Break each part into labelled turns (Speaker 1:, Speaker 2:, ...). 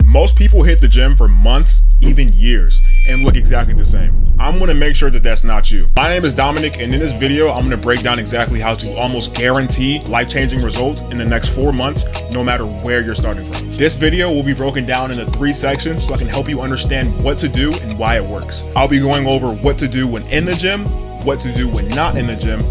Speaker 1: Most people hit the gym for months, even years, and look exactly the same. I'm gonna make sure that that's not you. My name is Dominic, and in this video, I'm gonna break down exactly how to almost guarantee life-changing results in the next 4 months, no matter where you're starting from. This video will be broken down into 3 sections so I can help you understand what to do and why it works. I'll be going over what to do when in the gym, what to do when not in the gym,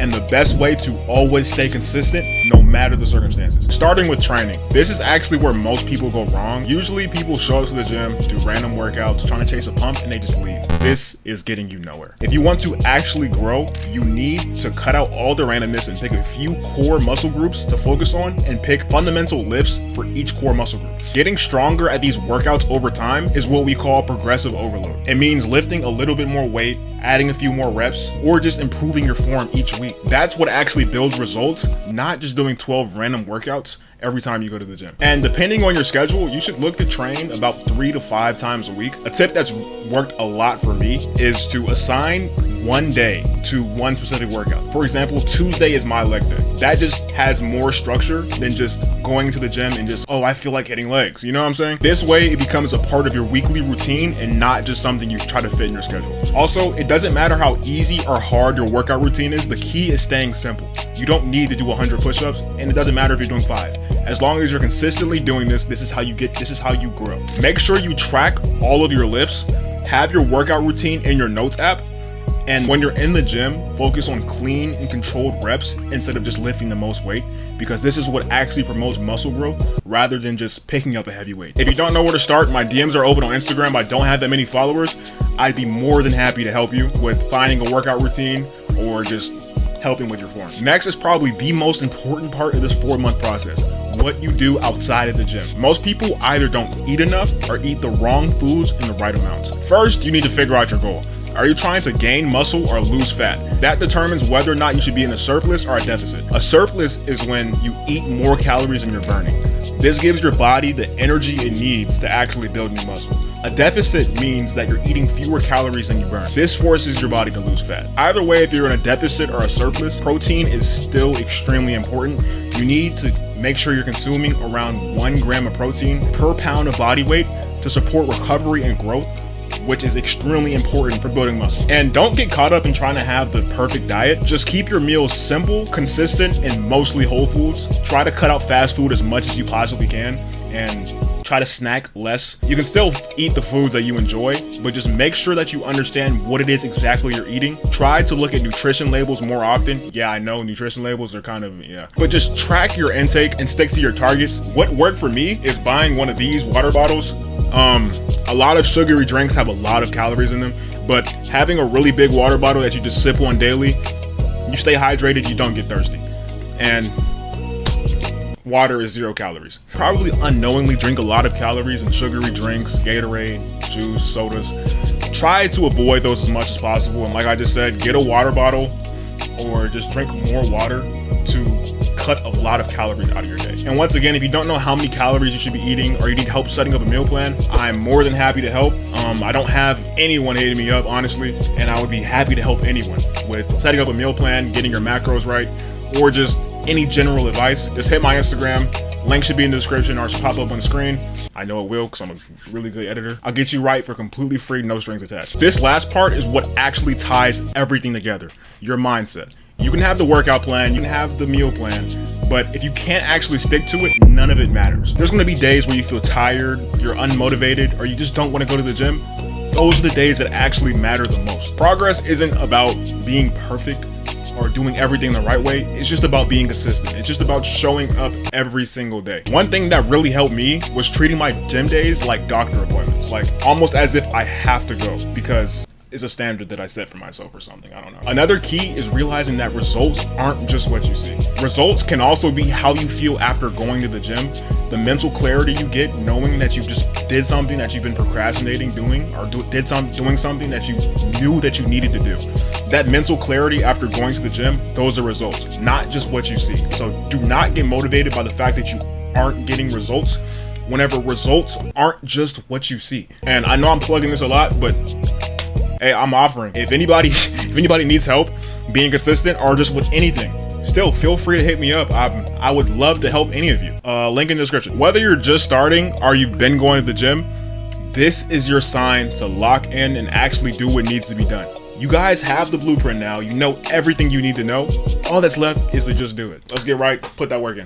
Speaker 1: and the best way to always stay consistent no matter the circumstances. Starting with training. This is actually where most people go wrong. Usually people show up to the gym, do random workouts, trying to chase a pump, and they just leave. This is getting you nowhere. If you want to actually grow, you need to cut out all the randomness and pick a few core muscle groups to focus on and pick fundamental lifts for each core muscle group. Getting stronger at these workouts over time is what we call progressive overload. It means lifting a little bit more weight, adding a few more reps, or just improving your form each week. That's what actually builds results, not just doing 12 random workouts every time you go to the gym. And depending on your schedule, you should look to train about 3 to 5 times a week. A tip that's worked a lot for me is to assign one day to one specific workout. For example, Tuesday is my leg day. That just has more structure than just going to the gym and just, oh, I feel like hitting legs. You know what I'm saying? This way it becomes a part of your weekly routine and not just something you try to fit in your schedule. Also, it doesn't matter how easy or hard your workout routine is. The key is staying simple. You don't need to do 100 push-ups, and it doesn't matter if you're doing 5. As long as you're consistently doing this, this is how you grow. Make sure you track all of your lifts, have your workout routine in your notes app, and when you're in the gym, focus on clean and controlled reps instead of just lifting the most weight, because this is what actually promotes muscle growth rather than just picking up a heavy weight. If you don't know where to start, my DMs are open on Instagram. I don't have that many followers. I'd be more than happy to help you with finding a workout routine or just helping with your form. Next is probably the most important part of this 4-month process: what you do outside of the gym. Most people either don't eat enough or eat the wrong foods in the right amounts. First, you need to figure out your goal. Are you trying to gain muscle or lose fat? That determines whether or not you should be in a surplus or a deficit. A surplus is when you eat more calories than you're burning. This gives your body the energy it needs to actually build new muscle. A deficit means that you're eating fewer calories than you burn. This forces your body to lose fat. Either way, if you're in a deficit or a surplus, protein is still extremely important. You need to make sure you're consuming around 1 gram of protein per pound of body weight to support recovery and growth, which is extremely important for building muscle. And don't get caught up in trying to have the perfect diet. Just keep your meals simple, consistent, and mostly whole foods. Try to cut out fast food as much as you possibly can and try to snack less. You can still eat the foods that you enjoy, but just make sure that you understand what it is exactly you're eating. Try to look at nutrition labels more often. Yeah, I know nutrition labels are kind of, but just track your intake and stick to your targets. What worked for me is buying one of these water bottles. A lot of sugary drinks have a lot of calories in them, but having a really big water bottle that you just sip on daily, you stay hydrated, you don't get thirsty. And water is 0 calories. Probably unknowingly drink a lot of calories in sugary drinks, Gatorade, juice, sodas. Try to avoid those as much as possible. And like I just said, get a water bottle or just drink more water to cut a lot of calories out of your day. And once again, if you don't know how many calories you should be eating or you need help setting up a meal plan, I'm more than happy to help. I don't have anyone hitting me up, honestly, and I would be happy to help anyone with setting up a meal plan, getting your macros right, or just any general advice. Just hit my Instagram. Link should be in the description or it should pop up on the screen. I know it will because I'm a really good editor. I'll get you right for completely free, no strings attached. This last part is what actually ties everything together: your mindset. You can have the workout plan, you can have the meal plan, but if you can't actually stick to it, none of it matters. There's gonna be days where you feel tired, you're unmotivated, or you just don't wanna go to the gym. Those are the days that actually matter the most. Progress isn't about being perfect or doing everything the right way. It's just about being consistent. It's just about showing up every single day. One thing that really helped me was treating my gym days like doctor appointments, like almost as if I have to go because it's a standard that I set for myself or something. I don't know. Another key is realizing that results aren't just what you see. Results can also be how you feel after going to the gym, the mental clarity you get knowing that you just did something that you've been procrastinating doing, or doing something that you knew that you needed to do. That mental clarity after going to the gym, those are results, not just what you see. So do not get motivated by the fact that you aren't getting results whenever results aren't just what you see. And I know I'm plugging this a lot, but hey, I'm offering. If anybody needs help being consistent or just with anything, still feel free to hit me up. I would love to help any of you. Link in the description. Whether you're just starting or you've been going to the gym, this is your sign to lock in and actually do what needs to be done. You guys have the blueprint now. You know everything you need to know. All that's left is to just do it. Let's get right, put that work in.